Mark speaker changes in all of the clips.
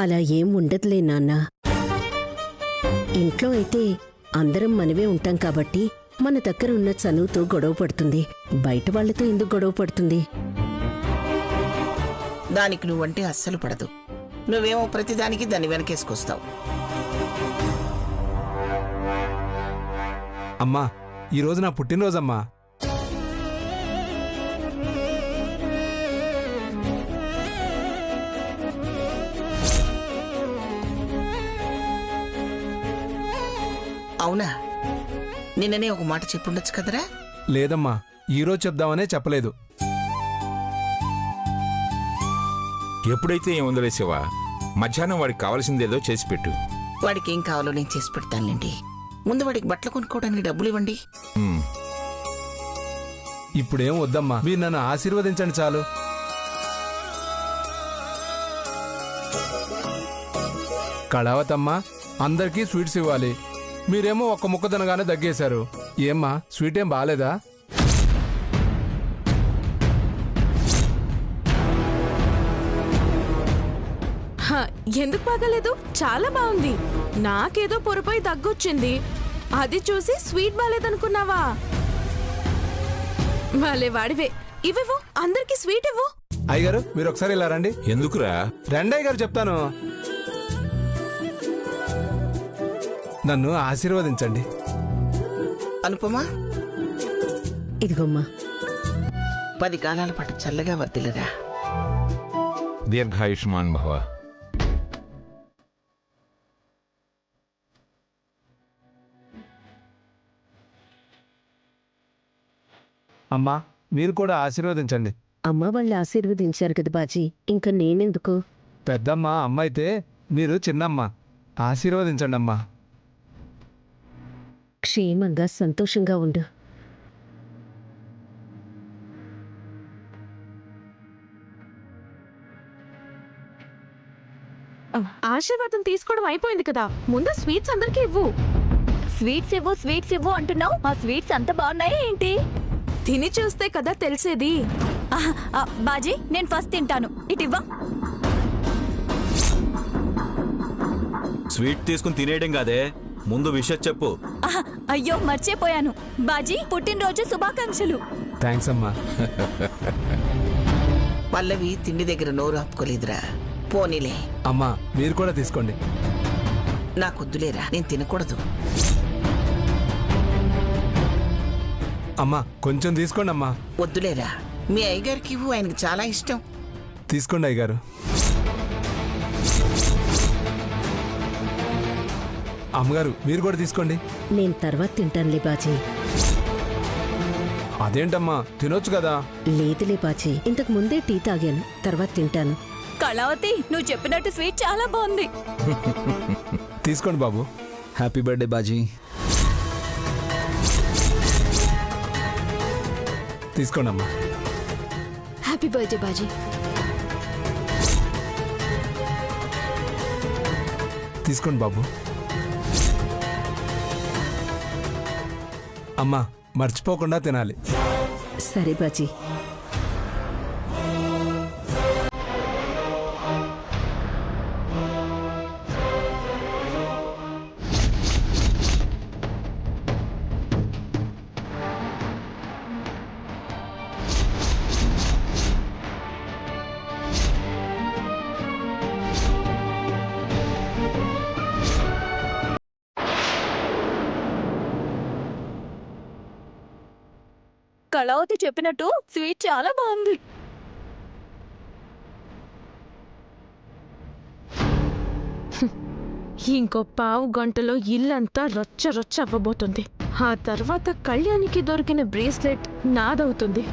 Speaker 1: అలా ఏం ఉండదులే నాన్న. ఇంట్లో అయితే అందరం మనమే ఉంటాం కాబట్టి మన దగ్గర ఉన్న చనువుతో గొడవ పడుతుంది. బయట వాళ్లతో ఎందుకు గొడవ పడుతుంది?
Speaker 2: దానికి నువ్వంటే అస్సలు పడదు. నువ్వేమో ప్రతిదానికి దాన్ని వెనకేసుకొస్తావు.
Speaker 3: అమ్మా, ఈరోజు నా పుట్టినరోజమ్మా.
Speaker 2: అవునా? నిన్ననే ఒక మాట చెప్పుండొచ్చు కదరా?
Speaker 3: లేదమ్మా, ఈరోజు చెప్దామనే చెప్పలేదు.
Speaker 4: ఎప్పుడైతే ఏముందలే శివ, మధ్యాహ్నం వాడికి కావాల్సిందేదో చేసి పెట్టు.
Speaker 2: వాడికి ఏం కావాలో నేను చేసి పెడతానులేండి. ముందు వాడికి బట్టలు కొనుక్కోవడానికి డబ్బులు ఇవ్వండి.
Speaker 3: ఇప్పుడేం వద్దమ్మా, మీరు నన్ను ఆశీర్వదించండి చాలు. కళావతమ్మా, అందరికీ స్వీట్స్ ఇవ్వాలి. మీరేమో ఒక్క ముక్క తినగానే దగ్గేశారు. ఏమ్మా, స్వీట్ ఏం బాగాలేదా?
Speaker 5: ఎందుకు బాగాలేదు? చాలా బాగుంది. నాకేదో పొరపై దగ్గొచ్చింది, అది చూసి స్వీట్ బాగాలేదనుకున్నావా? వాళ్ళే వాడివే. ఇవ్వు, అందరికి స్వీట్ ఇవ్వు.
Speaker 3: అయ్యగారు, మీరు ఒకసారి ఇలా రండి.
Speaker 4: ఎందుకురా?
Speaker 3: రండి అయ్యగారు, చెప్తాను. నన్ను ఆశీర్వదించండి.
Speaker 2: అనుపమా,
Speaker 1: ఇదిగోమ్మా.
Speaker 2: 10 కాలాల పాటు చల్లగా వర్దిలరా.
Speaker 4: దీర్ఘాయుష్మాన్ భవ.
Speaker 3: అమ్మా, మీరు కూడా ఆశీర్వదించండి.
Speaker 1: అమ్మ వాళ్ళు ఆశీర్వదించారు కదా బాజీ, ఇంకా నేనెందుకు?
Speaker 3: పెద్దమ్మ అమ్మ అయితే, మీరు చిన్నమ్మ. ఆశీర్వదించండి అమ్మా.
Speaker 1: క్షేమంగా సంతోషంగా ఉండు.
Speaker 5: ఆశీర్వాదం తీసుకోవడం అయిపోయింది కదా, ముందు స్వీట్స్ అందరికీ ఇవ్వు.
Speaker 6: స్వీట్స్ ఇవ్వు అంటున్నావు. ఆ స్వీట్స్ అంత బాగున్నాయి ఏంటి?
Speaker 5: తిని చూస్తే కదా తెలిసేది.
Speaker 6: బాజీ, నేను ఫస్ట్ తింటాను. ఇటివ్వా.
Speaker 7: స్వీట్ తీసుకుని తినేయడం కాదే, ముందు విషయం చెప్పు.
Speaker 6: అయ్యో, మర్చిపోయాను. బాజీ, పుట్టినరోజు శుభాకాంక్షలు.
Speaker 3: థ్యాంక్స్ అమ్మా.
Speaker 2: పల్లవి తిండి దగ్గర నోరు ఆపుకోలేదురా. పోనీలే.
Speaker 3: అమ్మా, మీరు కూడా తీసుకోండి.
Speaker 2: నాకొద్దులేరా, నేను తినకూడదు.
Speaker 3: అమ్మా, కొంచెం తీసుకోండి అమ్మా.
Speaker 2: వద్దులేరా, మీ అయ్యగారికి ఇవ్వు, ఆయనకి చాలా ఇష్టం.
Speaker 3: తీసుకోండి అయ్యగారు. అమ్మగారు, మీరు కూడా తీసుకోండి.
Speaker 1: నేను తర్వాత తింటానులే బాజీ.
Speaker 3: అదేంటమ్మా, తినొచ్చు కదా.
Speaker 1: లేదులే బాజీ, ఇంతకు ముందే టీ తాగాను, తర్వాత తింటాను.
Speaker 6: కళావతి, నువ్వు చెప్పినట్టు స్వీట్ చాలా బాగుంది.
Speaker 3: తీసుకోండి బాబు.
Speaker 7: హ్యాపీ బర్త్డే బాజీ.
Speaker 3: తీసుకోండి అమ్మా.
Speaker 5: హ్యాపీ బర్త్డే బాజీ.
Speaker 3: తీసుకోండి బాబు. అమ్మా, మర్చిపోకుండా తినాలి.
Speaker 1: సరే బాజీ.
Speaker 6: కళావతి చెప్పినట్టు స్వీట్ చాలా బాగుంది.
Speaker 5: ఇంకో పావు గంటలో ఇల్లంతా రొచ్చ రొచ్చ అవ్వబోతుంది. ఆ తర్వాత కళ్యాణికి దొరికిన బ్రేస్లెట్ నాదవుతుంది.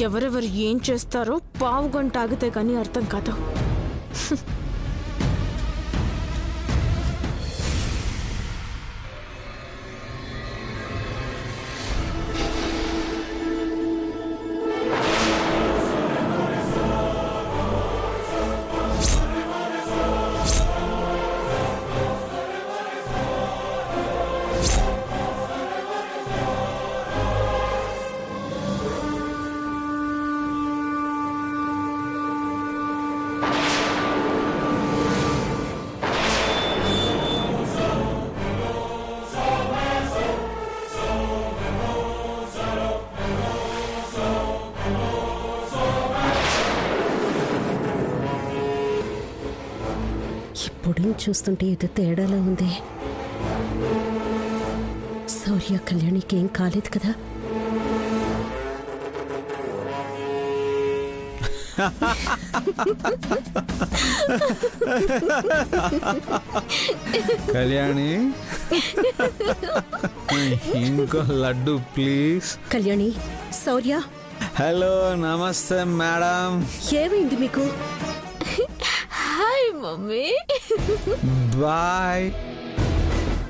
Speaker 5: ఎవరెవరు ఏం చేస్తారో పావు గంట ఆగితే కానీ అర్థం కాదు.
Speaker 1: ఇప్పుడు చూస్తుంటే ఏదో తేడాలా ఉంది. శౌర్య కళ్యాణికి ఏం కాలేదు కదా?
Speaker 7: కళ్యాణి ఇంకో laddu please.
Speaker 1: Kalyani, Shaurya,
Speaker 7: hello నమస్తే మేడం.
Speaker 1: ఏమైంది మీకు?
Speaker 5: Hi mummy.
Speaker 7: బాయ్.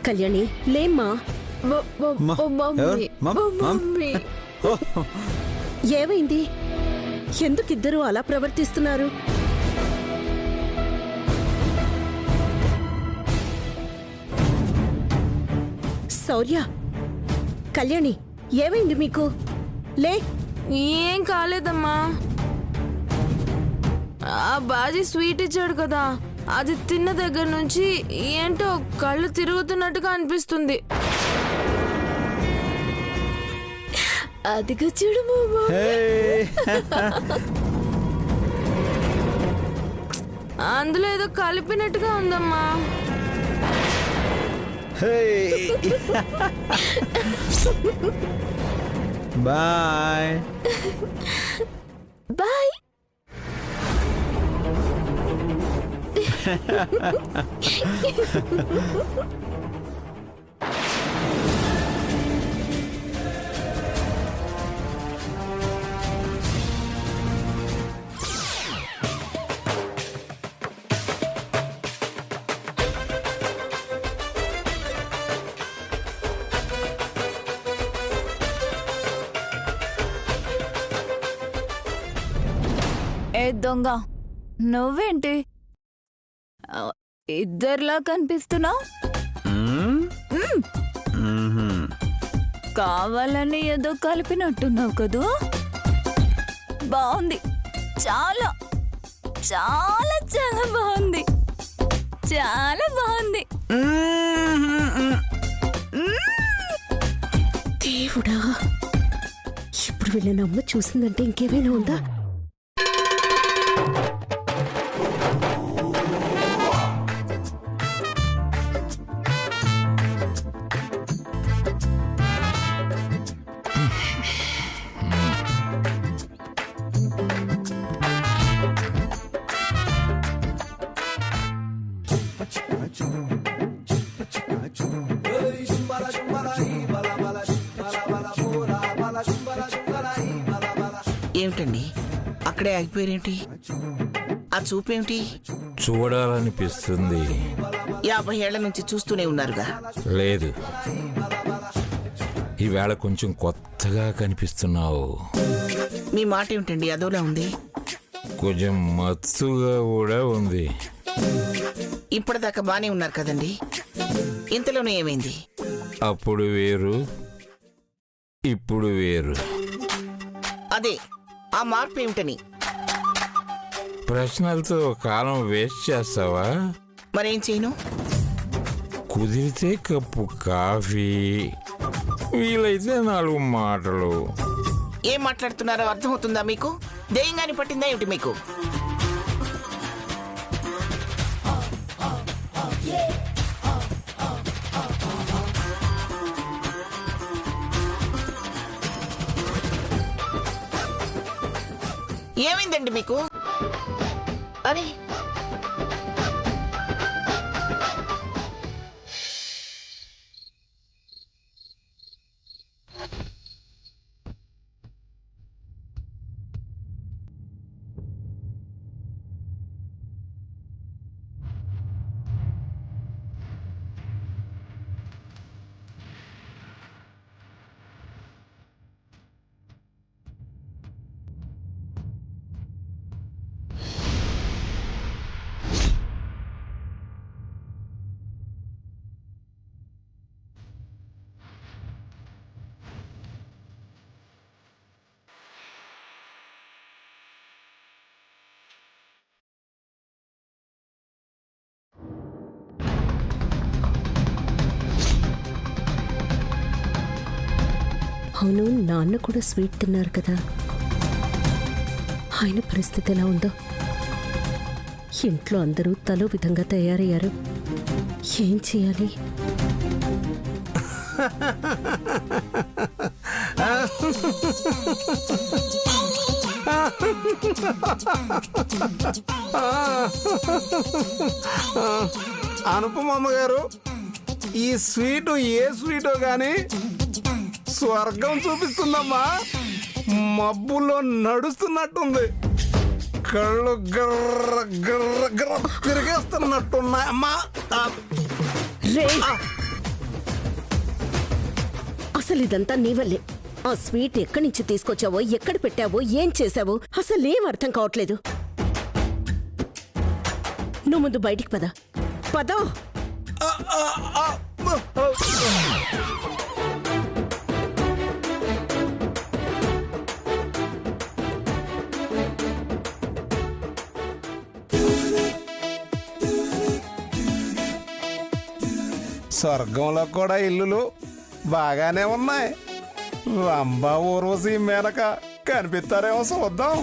Speaker 1: కళ్యాణి లేమ్మా.
Speaker 5: మమ్మీ
Speaker 1: ఏమైంది? ఎందుకిద్దరూ అలా ప్రవర్తిస్తున్నారు? శౌర్య, కళ్యాణి, ఏమైంది మీకు? లే.
Speaker 5: ఏం కాలేదమ్మా. ఆ బాజీ స్వీట్ ఇచ్చాడు కదా, అది తిన్న దగ్గర నుంచి ఏంటో కళ్ళు తిరుగుతున్నట్టుగా అనిపిస్తుంది. అదిగా చూడు మామా. అందులో ఏదో కలిపినట్టుగా ఉందమ్మా.
Speaker 7: బాయ్.
Speaker 5: బాయ్.
Speaker 6: ఏ దొంగ, నువ్వేంటి ఇద్దరిలా కనిపిస్తున్నావు? కావాలని ఏదో కలిపినట్టున్నావు కదూ. బాగుంది, చాలా చాలా చాలా బాగుంది, చాలా బాగుంది.
Speaker 1: దేవుడా, ఇప్పుడు వీళ్ళని అమ్మ చూసిందంటే ఇంకేమైనా ఉందా?
Speaker 2: ఏమిటండి అక్కడే ఆగిపోయారేంటి? ఆ చూపేమిటి?
Speaker 4: చూడాలనిపిస్తుంది.
Speaker 2: 50 ఏళ్ల నుంచి చూస్తూనే ఉన్నారుగా.
Speaker 4: లేదు, ఈవేళ కొంచెం కొత్తగా కనిపిస్తున్నావు.
Speaker 2: మీ మాట ఏమిటండి అదోలా ఉంది?
Speaker 4: కొంచెం మత్తుగా కూడా ఉంది.
Speaker 2: ఇప్పటిదాకా బానే ఉన్నారు కదండి, ఇంతలోనే ఏమైంది?
Speaker 4: అప్పుడు వేరు, ఇప్పుడు వేరు.
Speaker 2: అదే ఆ మార్పు ఏమిటని.
Speaker 4: ప్రశ్నలతో కాలం వేస్ట్ చేస్తావా?
Speaker 2: మరేం చేయను?
Speaker 4: కుదిరితే కప్పు కాఫీ, వీలైతే 4 మాటలు.
Speaker 2: ఏం మాట్లాడుతున్నారో అర్థమవుతుందా మీకు? దెయ్యంగాని పట్టిందా ఏమిటి మీకు? ఏమైందండి మీకు? అరే
Speaker 1: అవును, నాన్న కూడా స్వీట్ తిన్నారు కదా, ఆయన పరిస్థితి ఎలా ఉందో? ఇంట్లో అందరూ తలో విధంగా తయారయ్యారు. ఏం చేయాలి?
Speaker 3: అనుపమమ్మ గారు, ఈ స్వీటు ఏ స్వీటో గాని స్వర్గం చూపిస్తుందమ్మా. మబ్బుల్లో నడుస్తున్నట్టుంది. కళ్ళు గర్ర గర్ర గర్ర తిరిగేస్తున్నట్టున్నాయి అమ్మా.
Speaker 1: రేయ్! అసలు ఇదంతా నీ వల్లే. ఆ స్వీట్ ఎక్కడి నుంచి తీసుకొచ్చావో, ఎక్కడ పెట్టావో, ఏం చేశావో అసలేం అర్థం కావట్లేదు. నువ్వు ముందు బయటికి పద. పదా.
Speaker 3: స్వర్గంలో కూడా ఇల్లులు బాగానే ఉన్నాయి. రంభా ఊర్వశి మేనక కనిపిస్తారేమో చూద్దాం.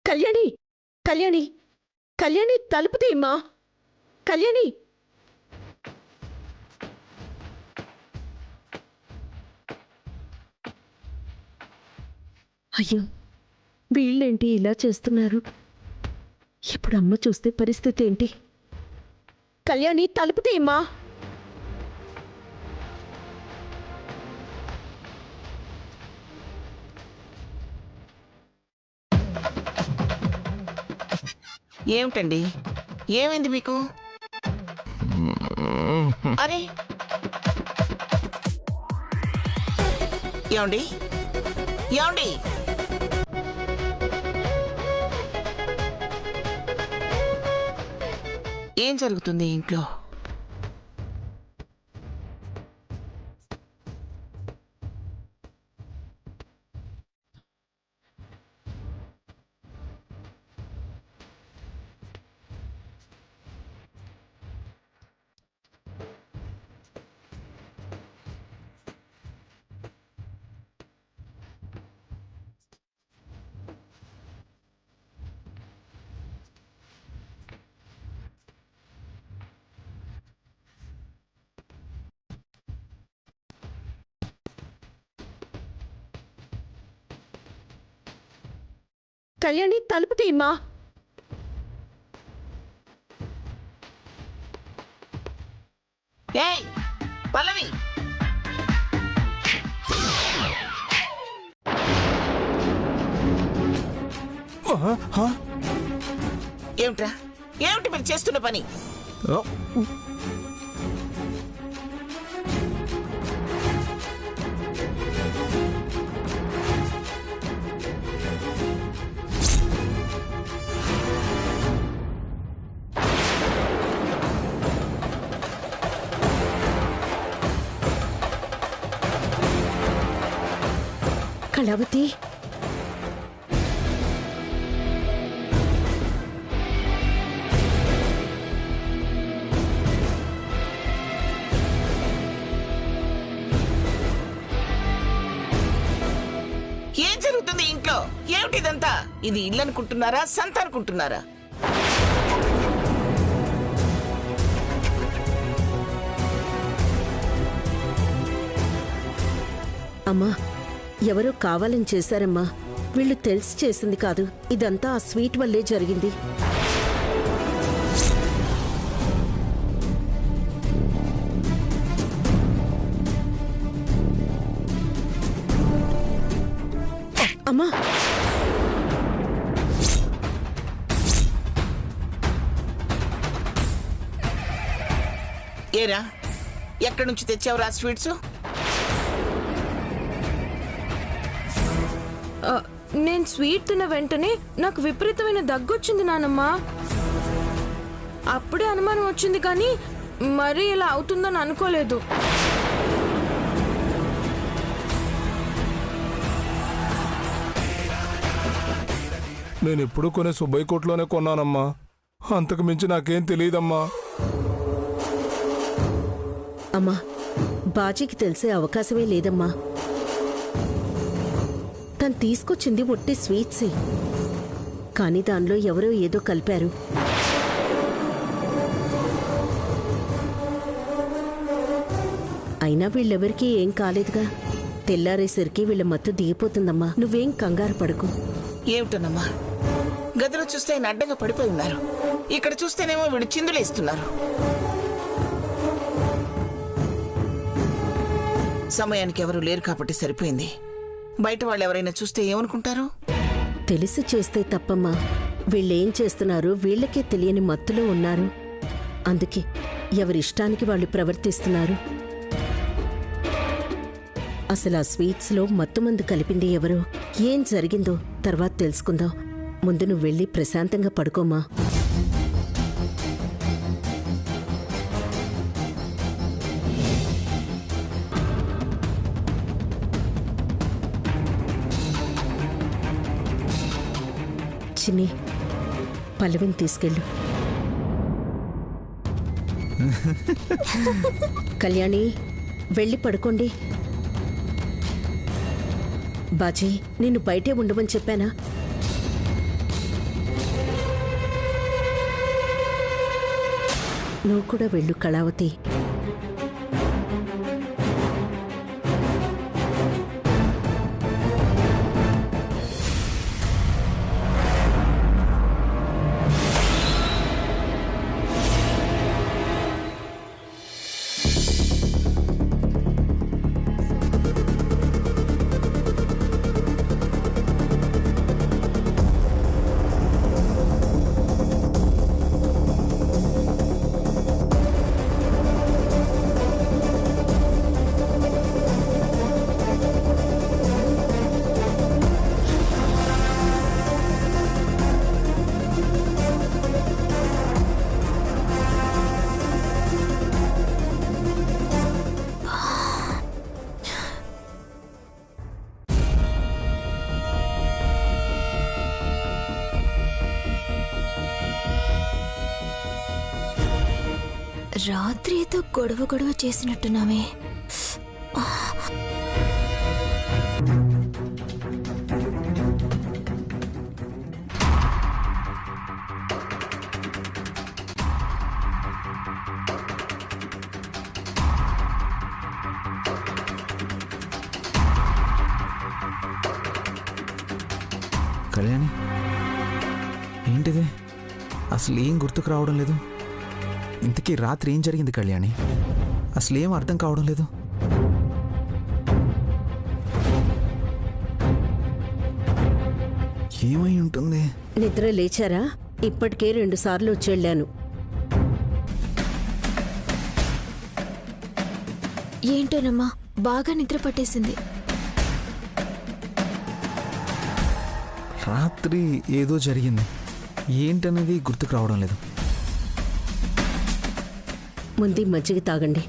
Speaker 1: కళ్యాణి! కళ్యాణి! కళ్యాణి, తలుపు తీయమ్మా. కళ్యాణి! అయ్యో, వీళ్ళేంటి ఇలా చేస్తున్నారు? ఇప్పుడు అమ్మ చూస్తే పరిస్థితి ఏంటి? కళ్యాణి, తలుపు తీయమ్మా.
Speaker 2: ఏమిటండి, ఏమైంది మీకు? అరే ఏమండి, ఏమండి? ఏం జరుగుతుంది ఇంట్లో?
Speaker 5: కళ్యాణి తలుపు తీయమ్మా.
Speaker 2: ఏయ్ పల్లవి, ఏమిట్రా, ఏమిటి మీరు చేస్తున్న పని?
Speaker 1: కళావతి,
Speaker 2: ఏం జరుగుతుంది ఇంట్లో? ఏమిటి ఇదంతా? ఇది ఇల్లు అనుకుంటున్నారా, సంత అనుకుంటున్నారా?
Speaker 1: అమ్మా, ఎవరో కావాలని చేశారమ్మా. వీళ్ళు తెలిసి చేసింది కాదు. ఇదంతా ఆ స్వీట్ వల్లే జరిగింది. అమ్మా,
Speaker 2: ఏరా, ఎక్కడి నుంచి తెచ్చావురా స్వీట్స్?
Speaker 5: నేను స్వీట్ తిన్న వెంటనే నాకు విపరీతమైన దగ్గొచ్చింది నానమ్మ. అప్పుడే అనుమానం వచ్చింది, కానీ మరీ ఇలా అవుతుందని అనుకోలేదు.
Speaker 3: నేను ఎప్పుడు కొనే సుబ్బయ్య కొట్లోనే కొన్నానమ్మా. అంతకు మించి నాకేం తెలియదమ్మా.
Speaker 1: అమ్మా, బాజీకి తెలిసే అవకాశమే లేదమ్మా. తను తీసుకొచ్చింది ఒట్టి స్వీట్సే, కానీ దానిలో ఎవరో ఏదో కలిపారు. అయినా వీళ్ళెవరికీ ఏం కాలేదుగా. తెల్లారేసరికి వీళ్ళ మత్తు దిగిపోతుందమ్మా. నువ్వేం కంగారు పడకు.
Speaker 2: ఏమిటోనమ్మా, గదిలో చూస్తే ఆయన అడ్డంగా పడిపోయి ఉన్నారు, ఇక్కడ చూస్తేనేమో వీడు చిందులేస్తున్నారు. సమయానికి ఎవరు లేరు కాబట్టి సరిపోయింది. బయట వాళ్ళు ఎవరైనా చూస్తే ఏమనుకుంటారు?
Speaker 1: తెలిసి చేస్తే తప్పమ్మా. వీళ్ళేం చేస్తున్నారు వీళ్ళకే తెలియని మత్తులో ఉన్నారు. అందుకే ఎవరిష్టానికి వాళ్ళు ప్రవర్తిస్తున్నారు. అసలు ఆ స్వీట్స్లో మత్తుమందు కలిపింది ఎవరో, ఏం జరిగిందో తర్వాత తెలుసుకుందాం. ముందు నువ్వు వెళ్ళి ప్రశాంతంగా పడుకోమా. చిన్ని, పల్లవిని తీసుకెళ్ళు. కళ్యాణి, వెళ్ళి పడుకోండి. బాజీ, నిన్ను బయటే ఉండమని చెప్పానా? నువ్వు కూడా వెళ్ళు కళావతి.
Speaker 6: రాత్రి ఏదో గొడవ చేసినట్టున్నామే.
Speaker 7: కళ్యాణి,
Speaker 8: ఏంటిది అసలు ఏం గుర్తుకు రావడం లేదు. ఇంతకీ రాత్రి ఏం జరిగింది కళ్యాణి? అసలు ఏం అర్థం కావడం లేదు. ఏమై ఉంటుంది?
Speaker 1: నిద్ర లేచారా? ఇప్పటికే 2 సార్లు వచ్చి వెళ్ళాను.
Speaker 9: ఏంటోనమ్మా బాగా నిద్ర పట్టేసింది.
Speaker 8: రాత్రి ఏదో జరిగింది, ఏంటనేది గుర్తుకు రావడం లేదు.
Speaker 1: ముందు మజ్జిగ తాగండి.